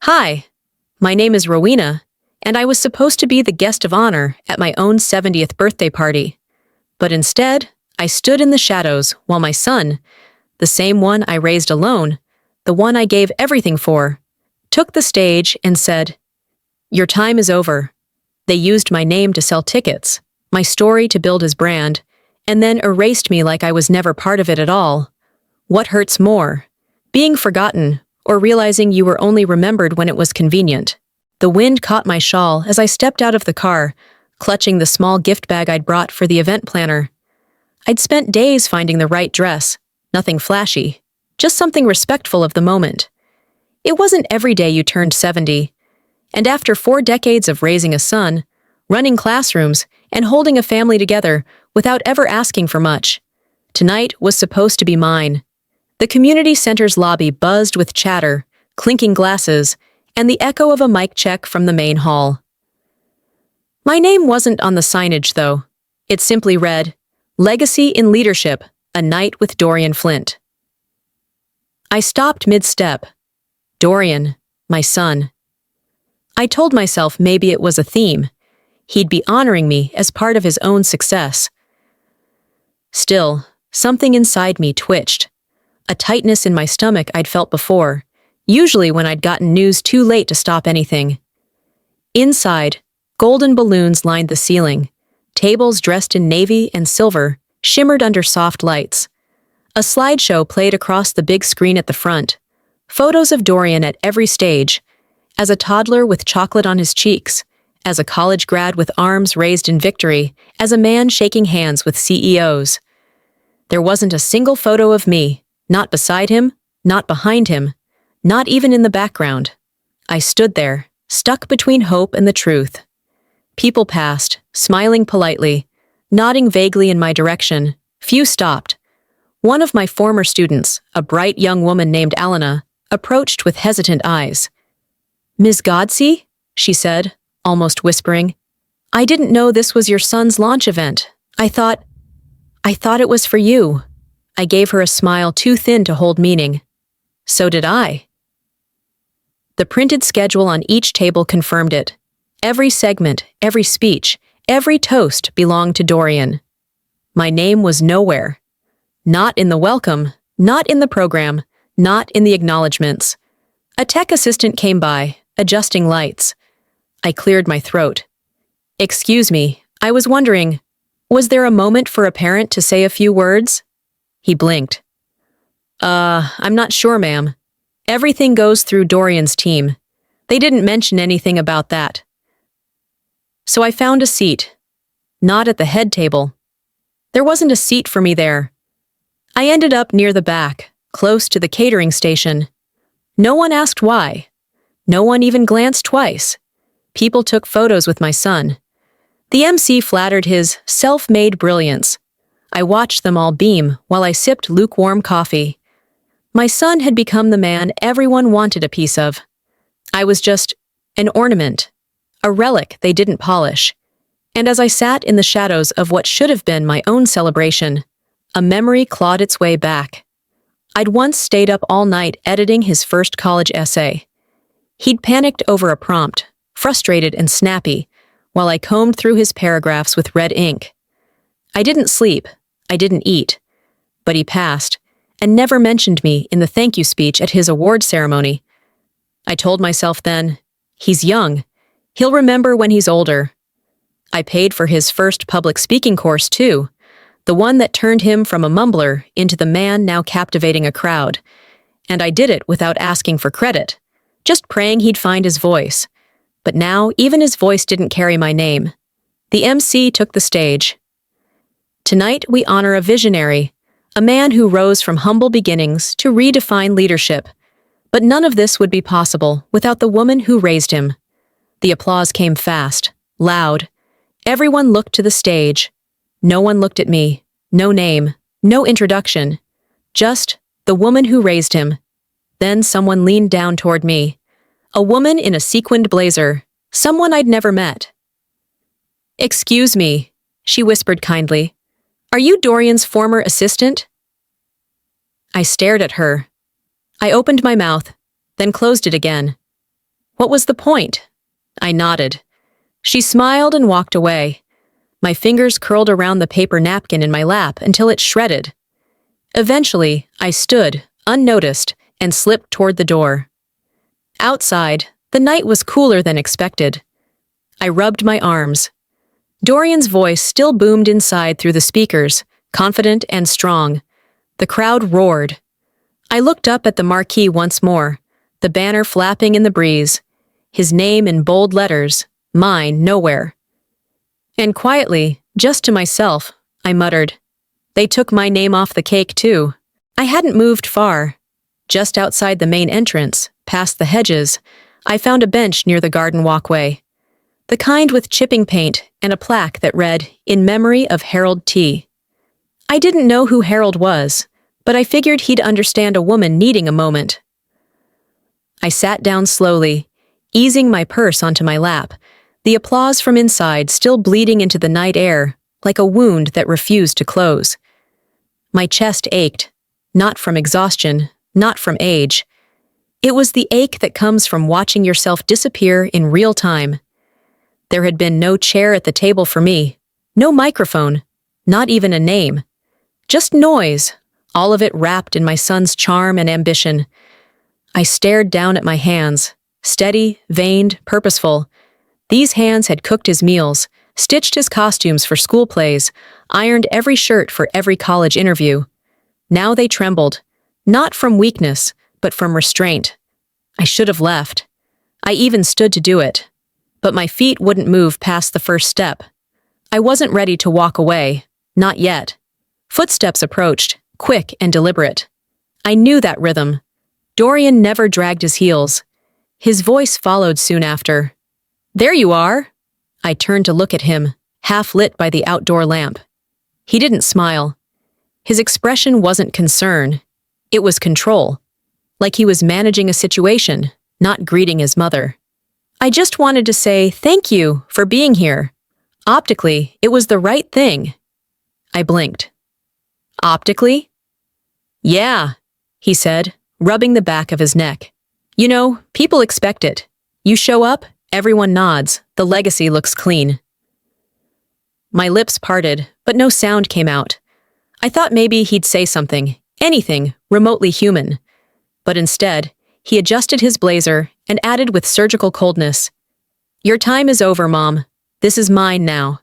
Hi, my name is Rowena, and I was supposed to be the guest of honor at my own 70th birthday party. But instead, I stood in the shadows while my son, the same one I raised alone, the one I gave everything for, took the stage and said, "Your time is over." They used my name to sell tickets, my story to build his brand, and then erased me like I was never part of it at all. What hurts more? Being forgotten, or realizing you were only remembered when it was convenient? The wind caught my shawl as I stepped out of the car, clutching the small gift bag I'd brought for the event planner. I'd spent days finding the right dress, nothing flashy, just something respectful of the moment. It wasn't every day you turned 70, and after 4 decades of raising a son, running classrooms, and holding a family together without ever asking for much, tonight was supposed to be mine. The community center's lobby buzzed with chatter, clinking glasses, and the echo of a mic check from the main hall. My name wasn't on the signage, though. It simply read, "Legacy in Leadership, a Night with Dorian Flint." I stopped mid-step. Dorian, my son. I told myself maybe it was a theme. He'd be honoring me as part of his own success. Still, something inside me twitched. A tightness in my stomach I'd felt before, usually when I'd gotten news too late to stop anything. Inside, golden balloons lined the ceiling. Tables dressed in navy and silver shimmered under soft lights. A slideshow played across the big screen at the front. Photos of Dorian at every stage, as a toddler with chocolate on his cheeks, as a college grad with arms raised in victory, as a man shaking hands with CEOs. There wasn't a single photo of me, not beside him, not behind him, not even in the background. I stood there, stuck between hope and the truth. People passed, smiling politely, nodding vaguely in my direction. Few stopped. One of my former students, a bright young woman named Alana, approached with hesitant eyes. "Ms. Godsey?" she said, almost whispering. "I didn't know this was your son's launch event. I thought it was for you." I gave her a smile too thin to hold meaning. So did I. The printed schedule on each table confirmed it. Every segment, every speech, every toast belonged to Dorian. My name was nowhere. Not in the welcome, not in the program, not in the acknowledgments. A tech assistant came by, adjusting lights. I cleared my throat. "Excuse me, I was wondering, was there a moment for a parent to say a few words?" He blinked. I'm not sure, ma'am. Everything goes through Dorian's team. They didn't mention anything about that." So I found a seat. Not at the head table. There wasn't a seat for me there. I ended up near the back, close to the catering station. No one asked why. No one even glanced twice. People took photos with my son. The MC flattered his self-made brilliance. I watched them all beam while I sipped lukewarm coffee. My son had become the man everyone wanted a piece of. I was just an ornament, a relic they didn't polish. And as I sat in the shadows of what should have been my own celebration, a memory clawed its way back. I'd once stayed up all night editing his first college essay. He'd panicked over a prompt, frustrated and snappy, while I combed through his paragraphs with red ink. I didn't sleep. I didn't eat. But he passed, and never mentioned me in the thank you speech at his award ceremony. I told myself then, he's young. He'll remember when he's older. I paid for his first public speaking course, too, the one that turned him from a mumbler into the man now captivating a crowd. And I did it without asking for credit, just praying he'd find his voice. But now even his voice didn't carry my name. The MC took the stage. Tonight we honor a visionary, a man who rose from humble beginnings to redefine leadership. But none of this would be possible without the woman who raised him. The applause came fast, loud. Everyone looked to the stage. No one looked at me. No name, no introduction. Just the woman who raised him. Then someone leaned down toward me. A woman in a sequined blazer, someone I'd never met. "Excuse me," she whispered kindly. "Are you Dorian's former assistant?" I stared at her. I opened my mouth, then closed it again. What was the point? I nodded. She smiled and walked away. My fingers curled around the paper napkin in my lap until it shredded. Eventually, I stood, unnoticed, and slipped toward the door. Outside, the night was cooler than expected. I rubbed my arms. Dorian's voice still boomed inside through the speakers, confident and strong. The crowd roared. I looked up at the marquee once more, the banner flapping in the breeze, his name in bold letters, mine nowhere. And quietly, just to myself, I muttered, "They took my name off the cake, too." I hadn't moved far. Just outside the main entrance, past the hedges, I found a bench near the garden walkway. The kind with chipping paint and a plaque that read, "In memory of Harold T." I didn't know who Harold was, but I figured he'd understand a woman needing a moment. I sat down slowly, easing my purse onto my lap, the applause from inside still bleeding into the night air like a wound that refused to close. My chest ached, not from exhaustion, not from age. It was the ache that comes from watching yourself disappear in real time. There had been no chair at the table for me, no microphone, not even a name. Just noise, all of it wrapped in my son's charm and ambition. I stared down at my hands, steady, veined, purposeful. These hands had cooked his meals, stitched his costumes for school plays, ironed every shirt for every college interview. Now they trembled, not from weakness, but from restraint. I should have left. I even stood to do it. But my feet wouldn't move past the first step. I wasn't ready to walk away, not yet. Footsteps approached, quick and deliberate. I knew that rhythm. Dorian never dragged his heels. His voice followed soon after. "There you are!" I turned to look at him, half lit by the outdoor lamp. He didn't smile. His expression wasn't concern. It was control. Like he was managing a situation, not greeting his mother. I just wanted to say thank you for being here. Optically, it was the right thing. I blinked. Optically? Yeah, he said, rubbing the back of his neck. You know, people expect it. You show up, everyone nods, the legacy looks clean. My lips parted, but no sound came out. I thought maybe he'd say something, anything remotely human. But instead, he adjusted his blazer and added with surgical coldness, "Your time is over, Mom. This is mine now."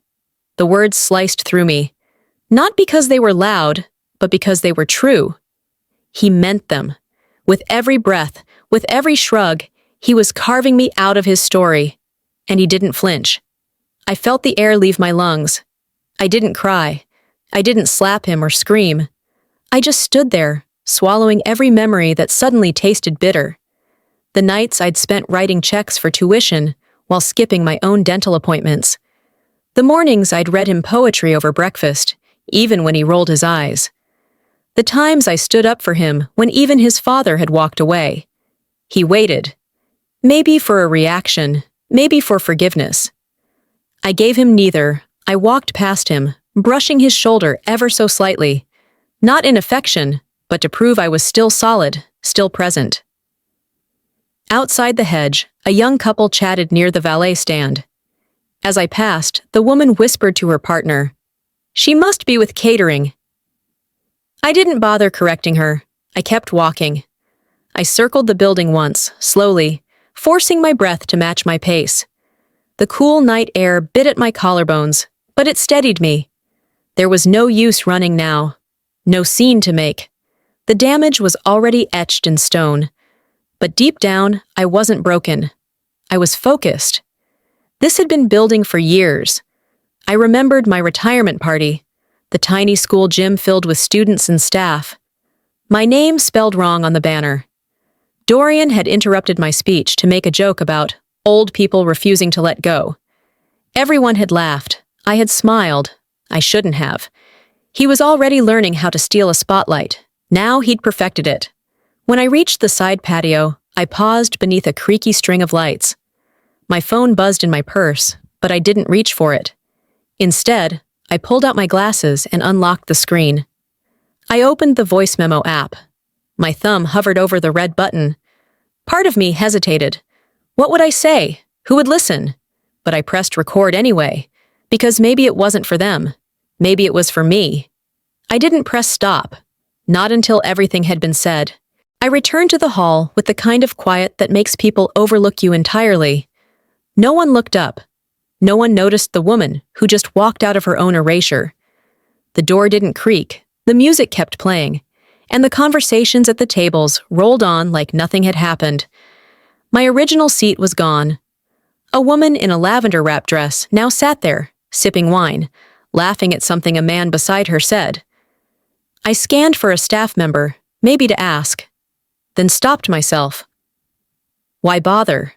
The words sliced through me, not because they were loud, but because they were true. He meant them. With every breath, with every shrug, he was carving me out of his story, and he didn't flinch. I felt the air leave my lungs. I didn't cry. I didn't slap him or scream. I just stood there, swallowing every memory that suddenly tasted bitter. The nights I'd spent writing checks for tuition while skipping my own dental appointments. The mornings I'd read him poetry over breakfast, even when he rolled his eyes. The times I stood up for him when even his father had walked away. He waited. Maybe for a reaction, maybe for forgiveness. I gave him neither. I walked past him, brushing his shoulder ever so slightly. Not in affection, but to prove I was still solid, still present. Outside the hedge, a young couple chatted near the valet stand. As I passed, the woman whispered to her partner, "She must be with catering." I didn't bother correcting her. I kept walking. I circled the building once, slowly, forcing my breath to match my pace. The cool night air bit at my collarbones, but it steadied me. There was no use running now. No scene to make. The damage was already etched in stone. But deep down, I wasn't broken. I was focused. This had been building for years. I remembered my retirement party, the tiny school gym filled with students and staff. My name spelled wrong on the banner. Dorian had interrupted my speech to make a joke about old people refusing to let go. Everyone had laughed. I had smiled. I shouldn't have. He was already learning how to steal a spotlight. Now he'd perfected it. When I reached the side patio, I paused beneath a creaky string of lights. My phone buzzed in my purse, but I didn't reach for it. Instead, I pulled out my glasses and unlocked the screen. I opened the voice memo app. My thumb hovered over the red button. Part of me hesitated. What would I say? Who would listen? But I pressed record anyway, because maybe it wasn't for them. Maybe it was for me. I didn't press stop, not until everything had been said. I returned to the hall with the kind of quiet that makes people overlook you entirely. No one looked up. No one noticed the woman who just walked out of her own erasure. The door didn't creak, the music kept playing, and the conversations at the tables rolled on like nothing had happened. My original seat was gone. A woman in a lavender wrap dress now sat there, sipping wine, laughing at something a man beside her said. I scanned for a staff member, maybe to ask, then stopped myself. Why bother?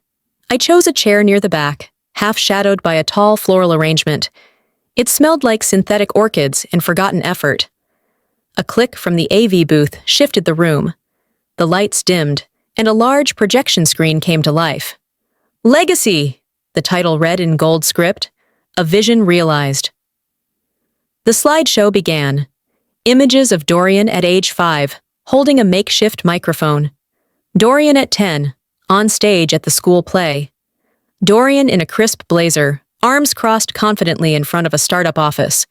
I chose a chair near the back, half shadowed by a tall floral arrangement. It smelled like synthetic orchids and forgotten effort. A click from the AV booth shifted the room. The lights dimmed, and a large projection screen came to life. Legacy, the title read in gold script, a vision realized. The slideshow began. Images of Dorian at age 5, holding a makeshift microphone. Dorian at 10, on stage at the school play. Dorian in a crisp blazer, arms crossed confidently in front of a startup office.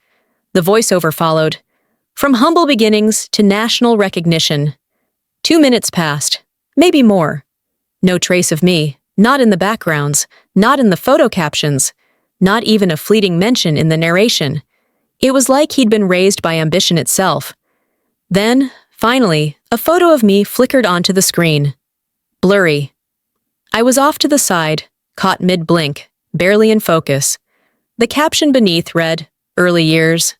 The voiceover followed. From humble beginnings to national recognition. 2 minutes passed, maybe more. No trace of me, not in the backgrounds, not in the photo captions, not even a fleeting mention in the narration. It was like he'd been raised by ambition itself. Then, finally, a photo of me flickered onto the screen. Blurry. I was off to the side, caught mid-blink, barely in focus. The caption beneath read, Early Years.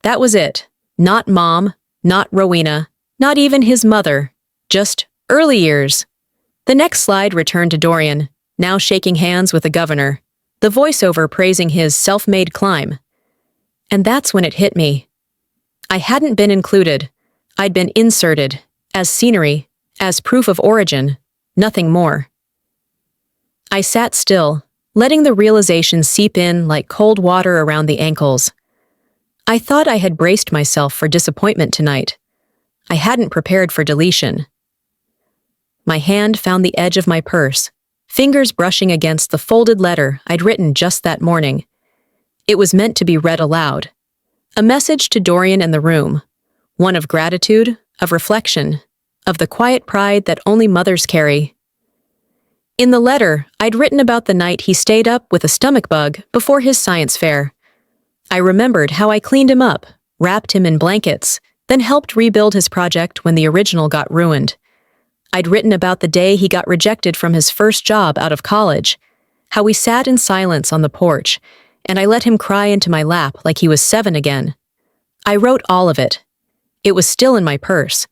That was it. Not Mom, not Rowena, not even his mother. Just early years. The next slide returned to Dorian, now shaking hands with the governor, the voiceover praising his self-made climb. And that's when it hit me. I hadn't been included. I'd been inserted, as scenery, as proof of origin, nothing more. I sat still, letting the realization seep in like cold water around the ankles. I thought I had braced myself for disappointment tonight. I hadn't prepared for deletion. My hand found the edge of my purse, fingers brushing against the folded letter I'd written just that morning. It was meant to be read aloud. A message to Dorian and the room. One of gratitude, of reflection, of the quiet pride that only mothers carry. In the letter, I'd written about the night he stayed up with a stomach bug before his science fair. I remembered how I cleaned him up, wrapped him in blankets, then helped rebuild his project when the original got ruined. I'd written about the day he got rejected from his first job out of college, how we sat in silence on the porch, and I let him cry into my lap like he was 7 again. I wrote all of it. It was still in my purse.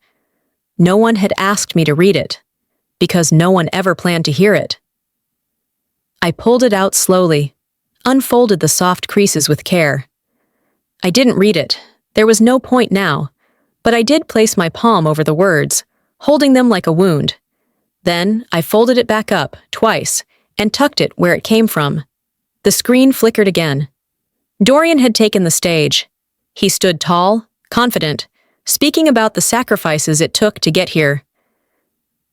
No one had asked me to read it, because no one ever planned to hear it. I pulled it out slowly, unfolded the soft creases with care. I didn't read it. There was no point now, but I did place my palm over the words, holding them like a wound. Then I folded it back up, twice, and tucked it where it came from. The screen flickered again. Dorian had taken the stage. He stood tall, confident, speaking about the sacrifices it took to get here.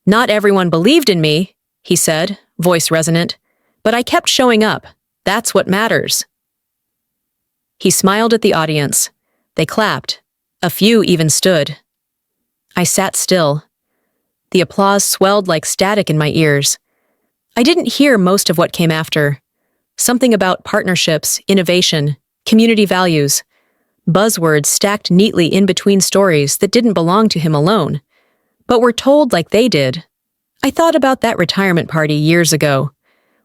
Not everyone believed in me, he said, voice resonant, but I kept showing up. That's what matters. He smiled at the audience. They clapped. A few even stood. I sat still. The applause swelled like static in my ears. I didn't hear most of what came after. Something about partnerships, innovation, community values. Buzzwords stacked neatly in between stories that didn't belong to him alone, but were told like they did. I thought about that retirement party years ago,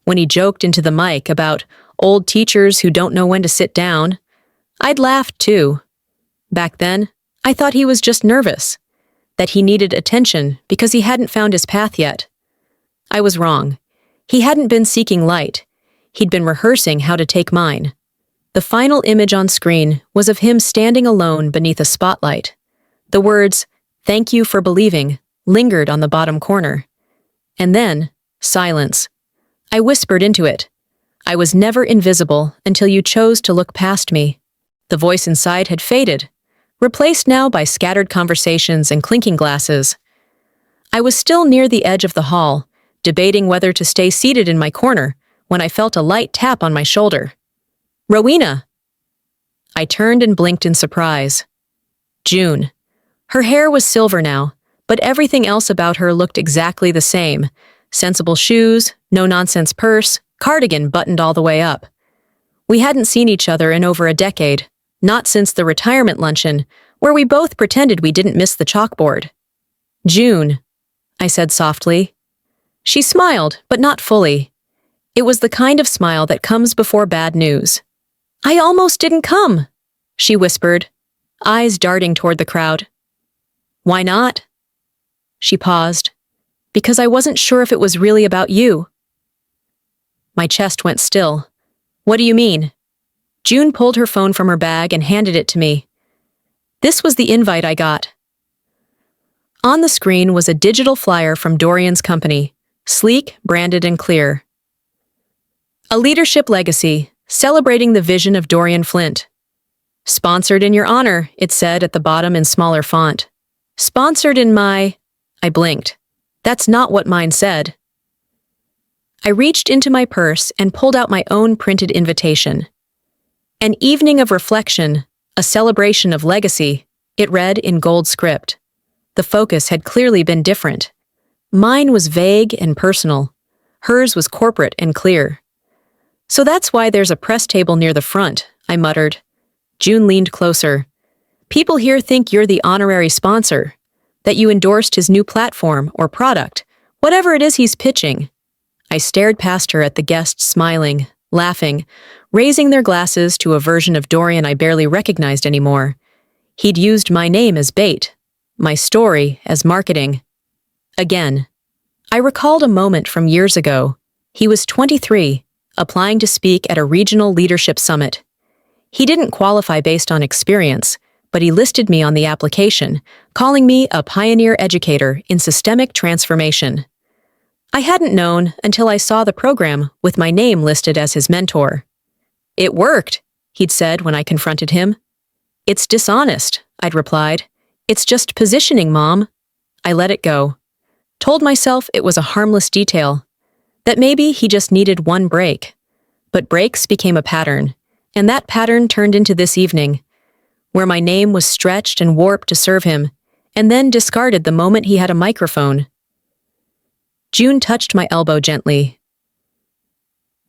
when he joked into the mic about old teachers who don't know when to sit down. I'd laughed too. Back then, I thought he was just nervous, that he needed attention because he hadn't found his path yet. I was wrong. He hadn't been seeking light. He'd been rehearsing how to take mine. The final image on screen was of him standing alone beneath a spotlight. The words, "Thank you for believing," lingered on the bottom corner. And then, silence. I whispered into it. I was never invisible until you chose to look past me. The voice inside had faded, replaced now by scattered conversations and clinking glasses. I was still near the edge of the hall, debating whether to stay seated in my corner when I felt a light tap on my shoulder. "Rowena!" I turned and blinked in surprise. June. Her hair was silver now, but everything else about her looked exactly the same. Sensible shoes, no-nonsense purse, cardigan buttoned all the way up. We hadn't seen each other in over a decade, not since the retirement luncheon, where we both pretended we didn't miss the chalkboard. "June," I said softly. She smiled, but not fully. It was the kind of smile that comes before bad news. "I almost didn't come," she whispered, eyes darting toward the crowd. "Why not?" She paused. "Because I wasn't sure if it was really about you." My chest went still. "What do you mean?" June pulled her phone from her bag and handed it to me. This was the invite I got. On the screen was a digital flyer from Dorian's company, sleek, branded, and clear. "A leadership legacy, celebrating the vision of Dorian Flint. Sponsored in your honor," it said at the bottom in smaller font. "Sponsored in my—" I blinked. That's not what mine said. I reached into my purse and pulled out my own printed invitation. "An evening of reflection, a celebration of legacy," it read in gold script. The focus had clearly been different. Mine was vague and personal. Hers was corporate and clear. "So that's why there's a press table near the front," I muttered. June leaned closer. "People here think you're the honorary sponsor, that you endorsed his new platform or product, whatever it is he's pitching." I stared past her at the guests smiling, laughing, raising their glasses to a version of Dorian I barely recognized anymore. He'd used my name as bait, my story as marketing. Again, I recalled a moment from years ago. He was 23, applying to speak at a regional leadership summit. He didn't qualify based on experience, but he listed me on the application, calling me a pioneer educator in systemic transformation. I hadn't known until I saw the program with my name listed as his mentor. "It worked," he'd said when I confronted him. "It's dishonest," I'd replied. "It's just positioning, Mom." I let it go. Told myself it was a harmless detail, that maybe he just needed one break. But breaks became a pattern, and that pattern turned into this evening, where my name was stretched and warped to serve him, and then discarded the moment he had a microphone. June touched my elbow gently.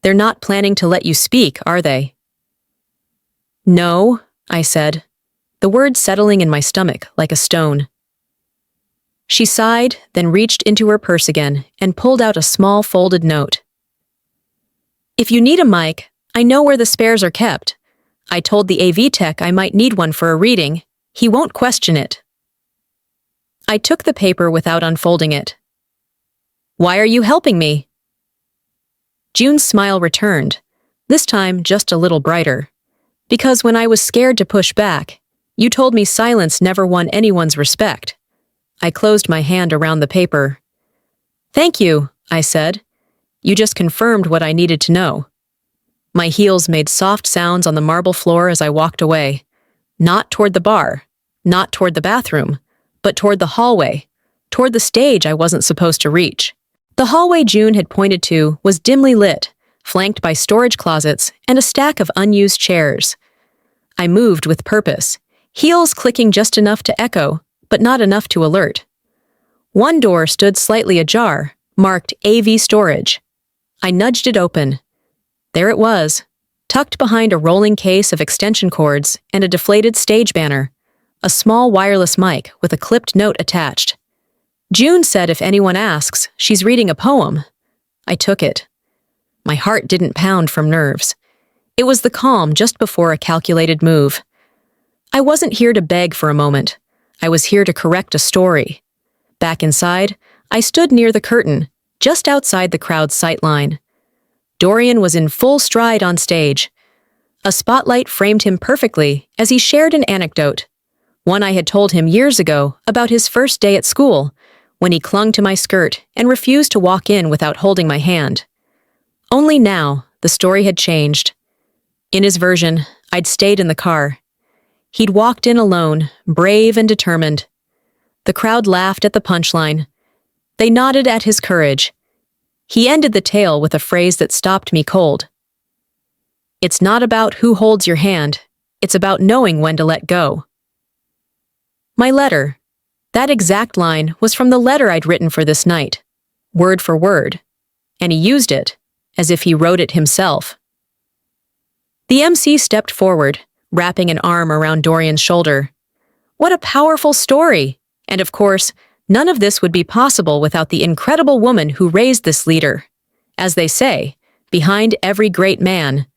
"They're not planning to let you speak, are they?" "No," I said, the words settling in my stomach like a stone. She sighed, then reached into her purse again and pulled out a small folded note. "If you need a mic, I know where the spares are kept. I told the AV tech I might need one for a reading. He won't question it." I took the paper without unfolding it. "Why are you helping me?" June's smile returned, this time just a little brighter. "Because when I was scared to push back, you told me silence never won anyone's respect." I closed my hand around the paper. "Thank you," I said. "You just confirmed what I needed to know." My heels made soft sounds on the marble floor as I walked away. Not toward the bar, not toward the bathroom, but toward the hallway, toward the stage I wasn't supposed to reach. The hallway June had pointed to was dimly lit, flanked by storage closets and a stack of unused chairs. I moved with purpose, heels clicking just enough to echo, but not enough to alert. One door stood slightly ajar, marked AV storage. I nudged it open. There it was, tucked behind a rolling case of extension cords and a deflated stage banner, a small wireless mic with a clipped note attached. June said if anyone asks, she's reading a poem. I took it. My heart didn't pound from nerves. It was the calm just before a calculated move. I wasn't here to beg for a moment. I was here to correct a story. Back inside, I stood near the curtain, just outside the crowd's sightline. Dorian was in full stride on stage. A spotlight framed him perfectly as he shared an anecdote, one I had told him years ago about his first day at school, when he clung to my skirt and refused to walk in without holding my hand. Only now, the story had changed. In his version, I'd stayed in the car. He'd walked in alone, brave and determined. The crowd laughed at the punchline. They nodded at his courage. He ended the tale with a phrase that stopped me cold. "It's not about who holds your hand, it's about knowing when to let go." My letter. That exact line was from the letter I'd written for this night, word for word, and he used it as if he wrote it himself. The MC stepped forward, wrapping an arm around Dorian's shoulder. What a powerful story! And of course, none of this would be possible without the incredible woman who raised this leader. As they say, behind every great man,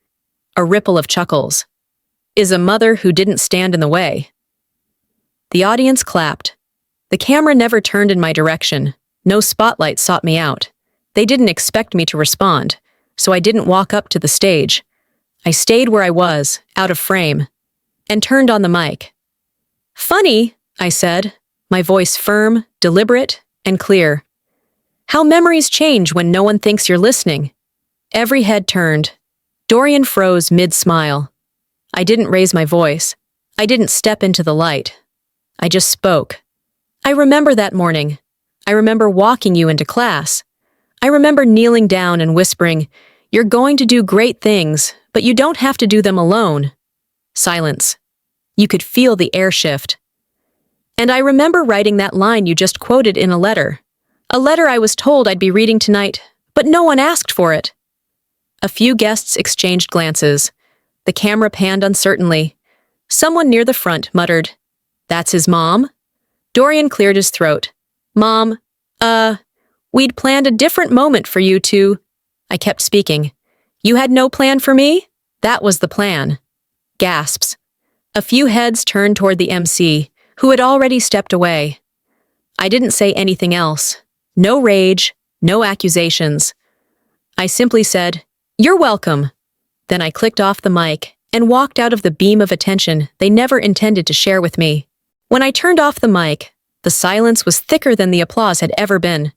a ripple of chuckles, is a mother who didn't stand in the way. The audience clapped. The camera never turned in my direction. No spotlight sought me out. They didn't expect me to respond, so I didn't walk up to the stage. I stayed where I was, out of frame, and turned on the mic. "Funny," I said, my voice firm, deliberate, and clear. "How memories change when no one thinks you're listening." Every head turned. Dorian froze mid-smile. I didn't raise my voice. I didn't step into the light. I just spoke. "I remember that morning. I remember walking you into class. I remember kneeling down and whispering, 'You're going to do great things, but you don't have to do them alone.'" Silence. You could feel the air shift. "And I remember writing that line you just quoted in a letter I was told I'd be reading tonight, but no one asked for it." A few guests exchanged glances. The camera panned uncertainly. Someone near the front muttered, "That's his mom?" Dorian cleared his throat. "Mom, we'd planned a different moment for you to—" I kept speaking. "You had no plan for me? That was the plan." Gasps. A few heads turned toward the MC, who had already stepped away. I didn't say anything else. No rage, no accusations. I simply said, "You're welcome." Then I clicked off the mic and walked out of the beam of attention they never intended to share with me. When I turned off the mic, the silence was thicker than the applause had ever been.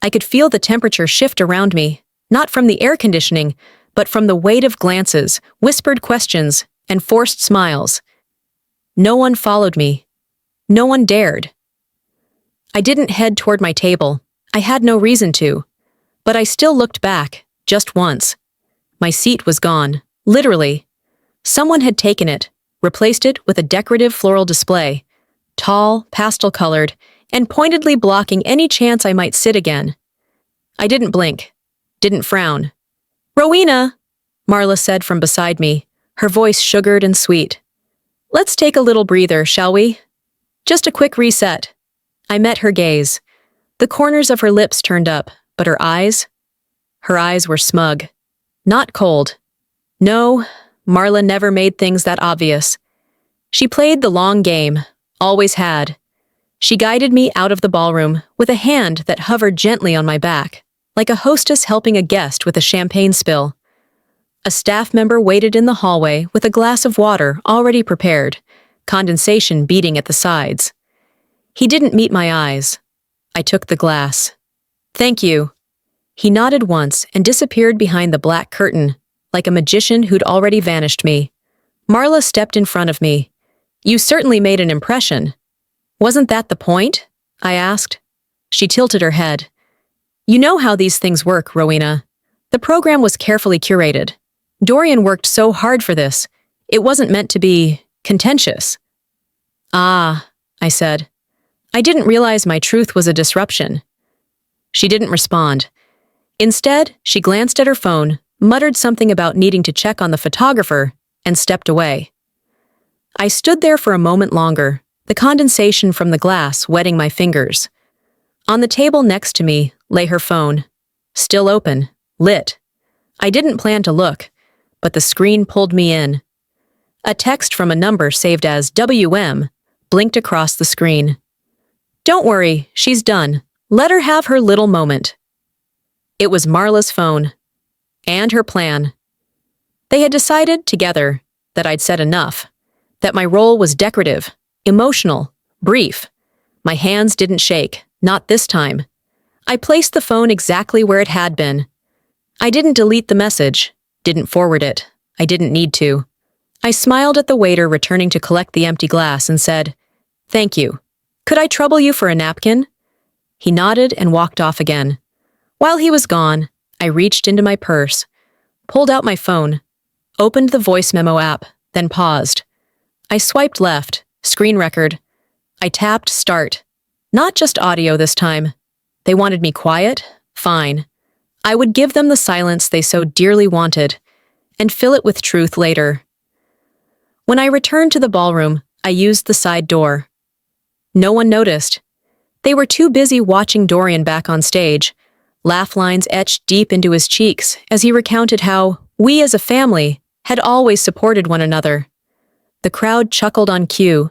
I could feel the temperature shift around me, not from the air conditioning, but from the weight of glances, whispered questions, and forced smiles. No one followed me. No one dared. I didn't head toward my table. I had no reason to. But I still looked back, just once. My seat was gone, literally. Someone had taken it, replaced it with a decorative floral display, tall, pastel-colored, and pointedly blocking any chance I might sit again. I didn't blink, didn't frown. "Rowena," Marla said from beside me, her voice sugared and sweet. "Let's take a little breather, shall we? Just a quick reset." I met her gaze. The corners of her lips turned up, but her eyes were smug. Not cold. No, Marla never made things that obvious. She played the long game, always had. She guided me out of the ballroom with a hand that hovered gently on my back, like a hostess helping a guest with a champagne spill. A staff member waited in the hallway with a glass of water already prepared, condensation beating at the sides. He didn't meet my eyes. I took the glass. "Thank you." He nodded once and disappeared behind the black curtain, like a magician who'd already vanished me. Marla stepped in front of me. "You certainly made an impression." "Wasn't that the point?" I asked. She tilted her head. "You know how these things work, Rowena. The program was carefully curated. Dorian worked so hard for this. It wasn't meant to be contentious." "Ah," I said. "I didn't realize my truth was a disruption." She didn't respond. Instead, she glanced at her phone, muttered something about needing to check on the photographer, and stepped away. I stood there for a moment longer, the condensation from the glass wetting my fingers. On the table next to me lay her phone, still open, lit. I didn't plan to look, but the screen pulled me in. A text from a number saved as WM blinked across the screen. "Don't worry, she's done. Let her have her little moment." It was Marla's phone. And her plan. They had decided, together, that I'd said enough. That my role was decorative, emotional, brief. My hands didn't shake, not this time. I placed the phone exactly where it had been. I didn't delete the message, didn't forward it. I didn't need to. I smiled at the waiter returning to collect the empty glass and said, "Thank you. Could I trouble you for a napkin?" He nodded and walked off again. While he was gone, I reached into my purse, pulled out my phone, opened the voice memo app, then paused. I swiped left, screen record. I tapped start. Not just audio this time. They wanted me quiet? Fine. I would give them the silence they so dearly wanted, and fill it with truth later. When I returned to the ballroom, I used the side door. No one noticed. They were too busy watching Dorian back on stage, laugh lines etched deep into his cheeks as he recounted how we as a family had always supported one another. The crowd chuckled on cue.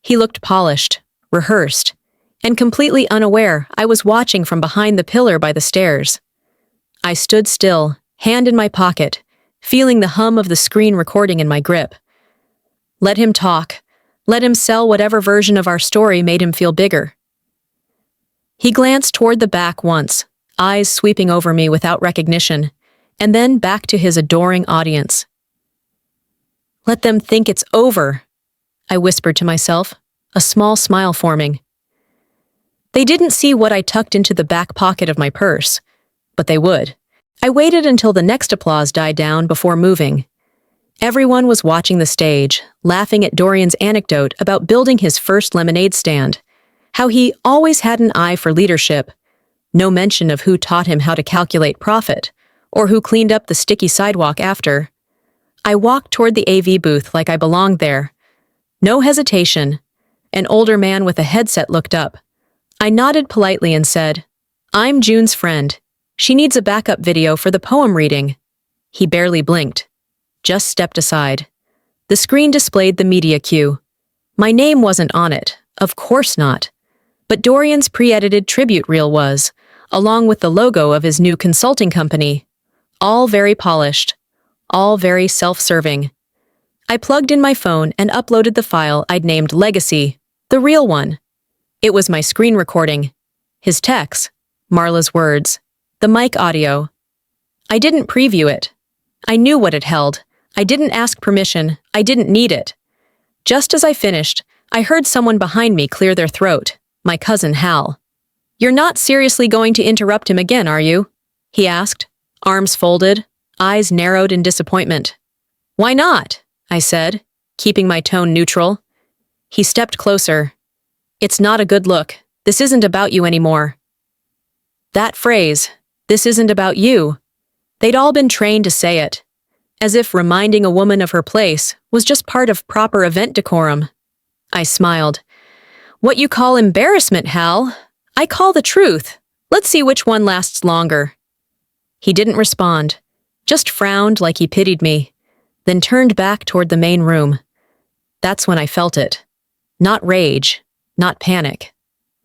He looked polished, rehearsed, and completely unaware I was watching from behind the pillar by the stairs. I stood still, hand in my pocket, feeling the hum of the screen recording in my grip. Let him talk. Let him sell whatever version of our story made him feel bigger. He glanced toward the back once, eyes sweeping over me without recognition, and then back to his adoring audience. Let them think it's over, I whispered to myself, a small smile forming. They didn't see what I tucked into the back pocket of my purse, but they would. I waited until the next applause died down before moving. Everyone was watching the stage, laughing at Dorian's anecdote about building his first lemonade stand, how he always had an eye for leadership. No mention of who taught him how to calculate profit, or who cleaned up the sticky sidewalk after. I walked toward the AV booth like I belonged there. No hesitation. An older man with a headset looked up. I nodded politely and said, "I'm June's friend. She needs a backup video for the poem reading." He barely blinked. Just stepped aside. The screen displayed the media queue. My name wasn't on it, of course not. But Dorian's pre-edited tribute reel was, along with the logo of his new consulting company. All very polished. All very self-serving. I plugged in my phone and uploaded the file I'd named Legacy, the real one. It was my screen recording. His text, Marla's words, the mic audio. I didn't preview it. I knew what it held. I didn't ask permission. I didn't need it. Just as I finished, I heard someone behind me clear their throat, my cousin Hal. "You're not seriously going to interrupt him again, are you?" he asked, arms folded, eyes narrowed in disappointment. "Why not?" I said, keeping my tone neutral. He stepped closer. "It's not a good look. This isn't about you anymore." That phrase, "this isn't about you," they'd all been trained to say it, as if reminding a woman of her place was just part of proper event decorum. I smiled. "What you call embarrassment, Hal, I call the truth. Let's see which one lasts longer." He didn't respond, just frowned like he pitied me, then turned back toward the main room. That's when I felt it. Not rage, not panic,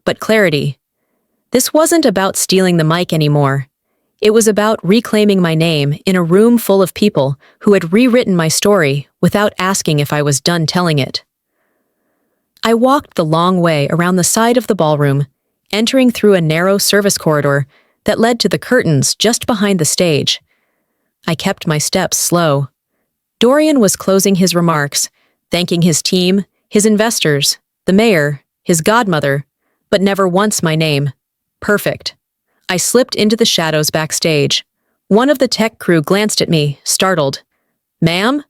but clarity. This wasn't about stealing the mic anymore. It was about reclaiming my name in a room full of people who had rewritten my story without asking if I was done telling it. I walked the long way around the side of the ballroom, entering through a narrow service corridor that led to the curtains just behind the stage. I kept my steps slow. Dorian was closing his remarks, thanking his team, his investors, the mayor, his godmother, but never once my name. Perfect. I slipped into the shadows backstage. One of the tech crew glanced at me, startled. "Ma'am?"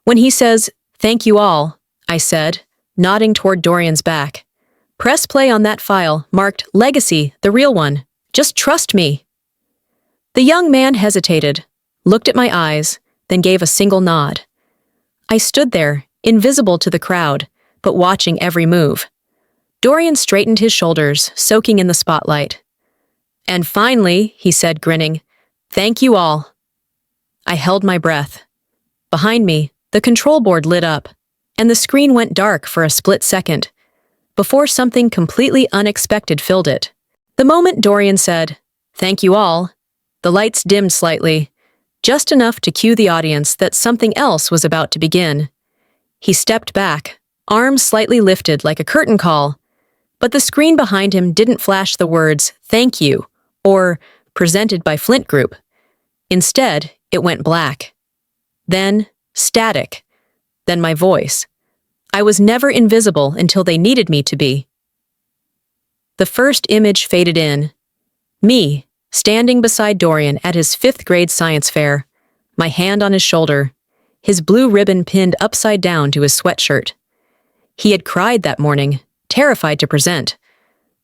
When he says, "Thank you all," I said, nodding toward Dorian's back. "Press play on that file marked Legacy, the real one. Just trust me." The young man hesitated, looked at my eyes, then gave a single nod. I stood there, invisible to the crowd, but watching every move. Dorian straightened his shoulders, soaking in the spotlight. "And finally," he said, grinning, "thank you all." I held my breath. Behind me, the control board lit up, and the screen went dark for a split second, before something completely unexpected filled it. The moment Dorian said, "Thank you all," the lights dimmed slightly, just enough to cue the audience that something else was about to begin. He stepped back, arms slightly lifted like a curtain call, but the screen behind him didn't flash the words, "Thank you," or "Presented by Flint Group." Instead, it went black. Then, static. Then my voice. I was never invisible until they needed me to be. The first image faded in. Me, standing beside Dorian at his 5th grade science fair, my hand on his shoulder, his blue ribbon pinned upside down to his sweatshirt. He had cried that morning, terrified to present,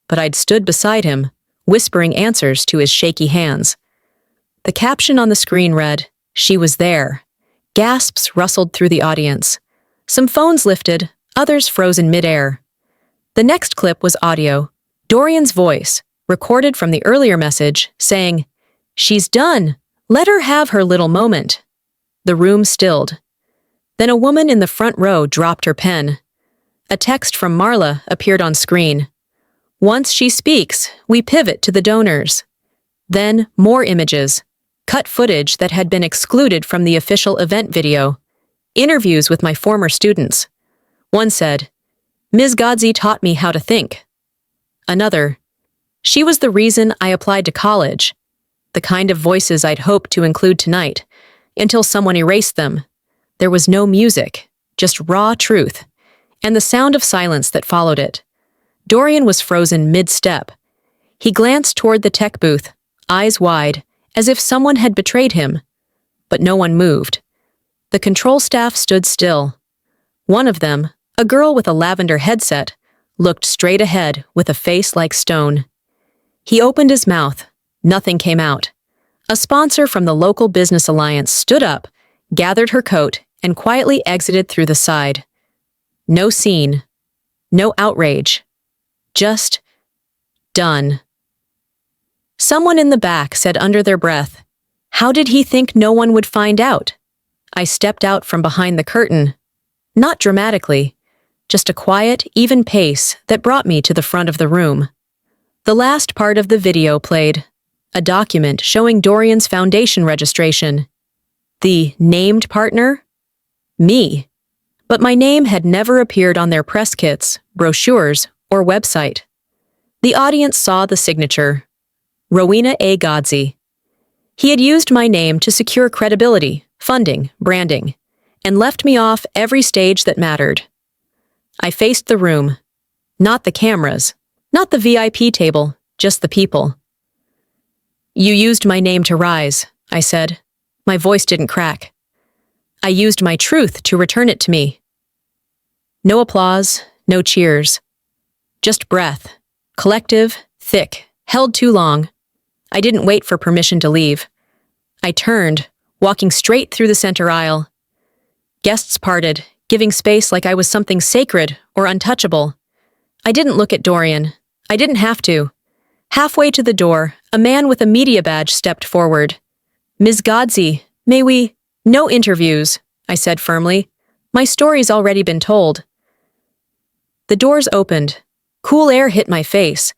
but I'd stood beside him, whispering answers to his shaky hands. The caption on the screen read, "She was there." Gasps rustled through the audience. Some phones lifted, others froze in midair. The next clip was audio, Dorian's voice, recorded from the earlier message, saying, "She's done. Let her have her little moment." The room stilled. Then a woman in the front row dropped her pen. A text from Marla appeared on screen. Once she speaks, we pivot to the donors. Then more images, cut footage that had been excluded from the official event video, interviews with my former students. One said, "Ms. Godsey taught me how to think." Another, "She was the reason I applied to college." The kind of voices I'd hoped to include tonight, until someone erased them. There was no music, just raw truth, and the sound of silence that followed it. Dorian was frozen mid-step. He glanced toward the tech booth, eyes wide, as if someone had betrayed him. But no one moved. The control staff stood still. One of them, a girl with a lavender headset, looked straight ahead with a face like stone. He opened his mouth. Nothing came out. A sponsor from the local business alliance stood up, gathered her coat, and quietly exited through the side. No scene. No outrage. Just done. Someone in the back said under their breath, "How did he think no one would find out?" I stepped out from behind the curtain. Not dramatically, just a quiet, even pace that brought me to the front of the room. The last part of the video played, a document showing Dorian's foundation registration. The named partner? Me. But my name had never appeared on their press kits, brochures, or website. The audience saw the signature, Rowena A. Godsey. He had used my name to secure credibility, funding, branding, and left me off every stage that mattered. I faced the room. Not the cameras, not the VIP table, just the people. "You used my name to rise," I said. My voice didn't crack. "I used my truth to return it to me." No applause, no cheers. Just breath. Collective, thick, held too long. I didn't wait for permission to leave. I turned, walking straight through the center aisle. Guests parted, giving space like I was something sacred or untouchable. I didn't look at Dorian. I didn't have to. Halfway to the door, a man with a media badge stepped forward. "Ms. Godsey, may we—" "No interviews," I said firmly. "My story's already been told." The doors opened. Cool air hit my face.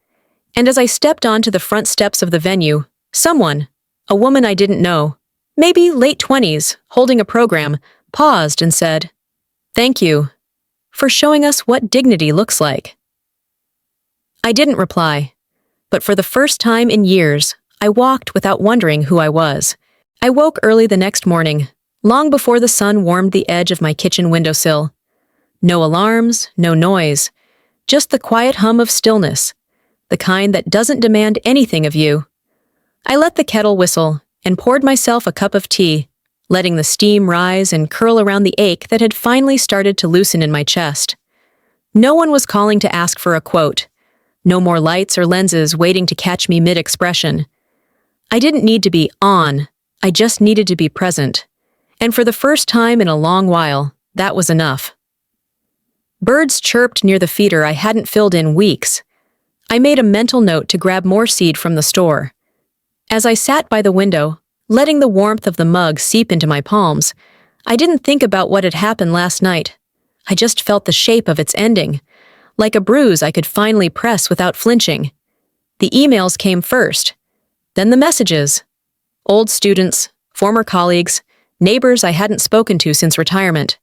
And as I stepped onto the front steps of the venue, someone, a woman I didn't know, maybe late 20s, holding a program, paused and said, "Thank you for showing us what dignity looks like." I didn't reply, but for the first time in years, I walked without wondering who I was. I woke early the next morning, long before the sun warmed the edge of my kitchen windowsill. No alarms, no noise, just the quiet hum of stillness, the kind that doesn't demand anything of you. I let the kettle whistle and poured myself a cup of tea, letting the steam rise and curl around the ache that had finally started to loosen in my chest. No one was calling to ask for a quote. No more lights or lenses waiting to catch me mid-expression. I didn't need to be on, I just needed to be present. And for the first time in a long while, that was enough. Birds chirped near the feeder I hadn't filled in weeks. I made a mental note to grab more seed from the store. As I sat by the window, letting the warmth of the mug seep into my palms, I didn't think about what had happened last night. I just felt the shape of its ending, like a bruise I could finally press without flinching. The emails came first, then the messages. Old students, former colleagues, neighbors I hadn't spoken to since retirement.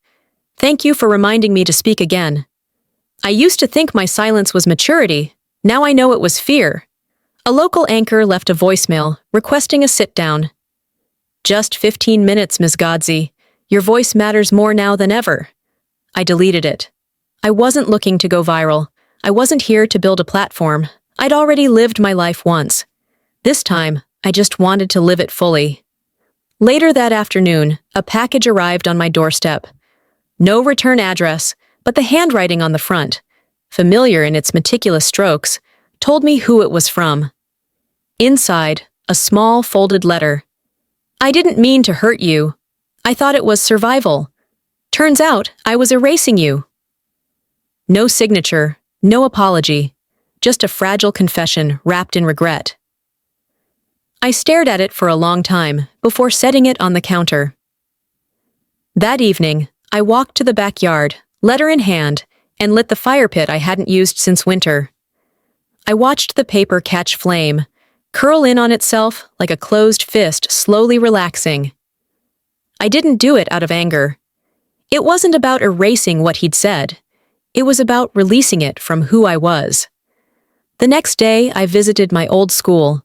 Thank you for reminding me to speak again. I used to think my silence was maturity. Now I know it was fear. A local anchor left a voicemail requesting a sit-down. "Just 15 minutes, Ms. Godsey. Your voice matters more now than ever." I deleted it. I wasn't looking to go viral. I wasn't here to build a platform. I'd already lived my life once. This time, I just wanted to live it fully. Later that afternoon, a package arrived on my doorstep. No return address, but the handwriting on the front, familiar in its meticulous strokes, told me who it was from. Inside, a small folded letter. I didn't mean to hurt you. I thought it was survival. Turns out I was erasing you. No signature, no apology, just a fragile confession wrapped in regret. I stared at it for a long time before setting it on the counter. That evening, I walked to the backyard, letter in hand, and lit the fire pit I hadn't used since winter. I watched the paper catch flame, curl in on itself like a closed fist slowly relaxing. I didn't do it out of anger. It wasn't about erasing what he'd said. It was about releasing it from who I was. The next day, I visited my old school,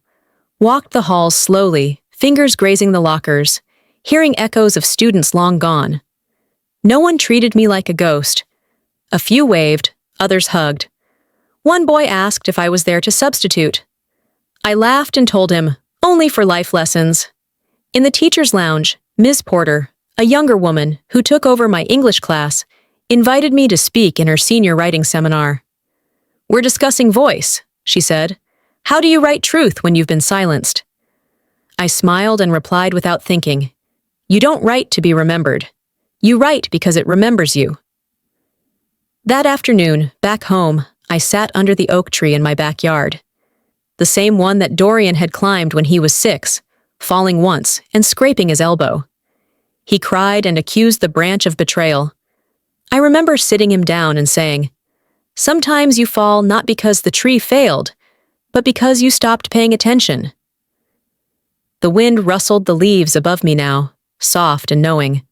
walked the halls slowly, fingers grazing the lockers, hearing echoes of students long gone. No one treated me like a ghost. A few waved, others hugged. One boy asked if I was there to substitute. I laughed and told him, only for life lessons. In the teacher's lounge, Ms. Porter, a younger woman who took over my English class, invited me to speak in her senior writing seminar. "We're discussing voice," she said. "How do you write truth when you've been silenced?" I smiled and replied without thinking, "You don't write to be remembered. You write because it remembers you." That afternoon, back home, I sat under the oak tree in my backyard. The same one that Dorian had climbed when he was 6, falling once and scraping his elbow. He cried and accused the branch of betrayal. I remember sitting him down and saying, "Sometimes you fall not because the tree failed, but because you stopped paying attention." The wind rustled the leaves above me now, soft and knowing.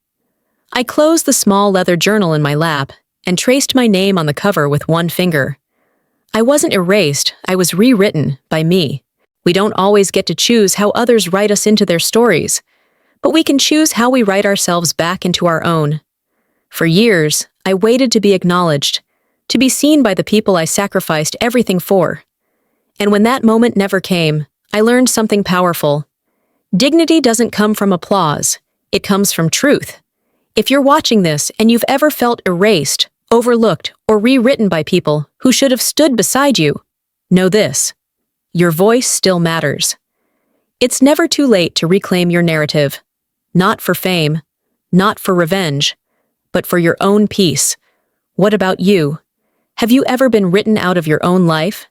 I closed the small leather journal in my lap and traced my name on the cover with one finger. I wasn't erased, I was rewritten by me. We don't always get to choose how others write us into their stories, but we can choose how we write ourselves back into our own. For years, I waited to be acknowledged, to be seen by the people I sacrificed everything for. And when that moment never came, I learned something powerful. Dignity doesn't come from applause, it comes from truth. If you're watching this and you've ever felt erased, overlooked, or rewritten by people who should have stood beside you, know this: your voice still matters. It's never too late to reclaim your narrative. Not for fame, not for revenge, but for your own peace. What about you? Have you ever been written out of your own life?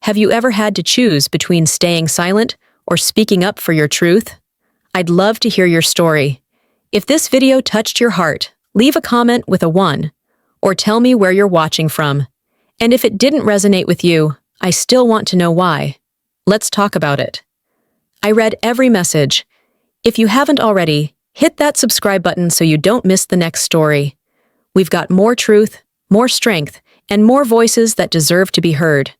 Have you ever had to choose between staying silent or speaking up for your truth? I'd love to hear your story. If this video touched your heart, leave a comment with a 1, or tell me where you're watching from. And if it didn't resonate with you, I still want to know why. Let's talk about it. I read every message. If you haven't already, hit that subscribe button so you don't miss the next story. We've got more truth, more strength, and more voices that deserve to be heard.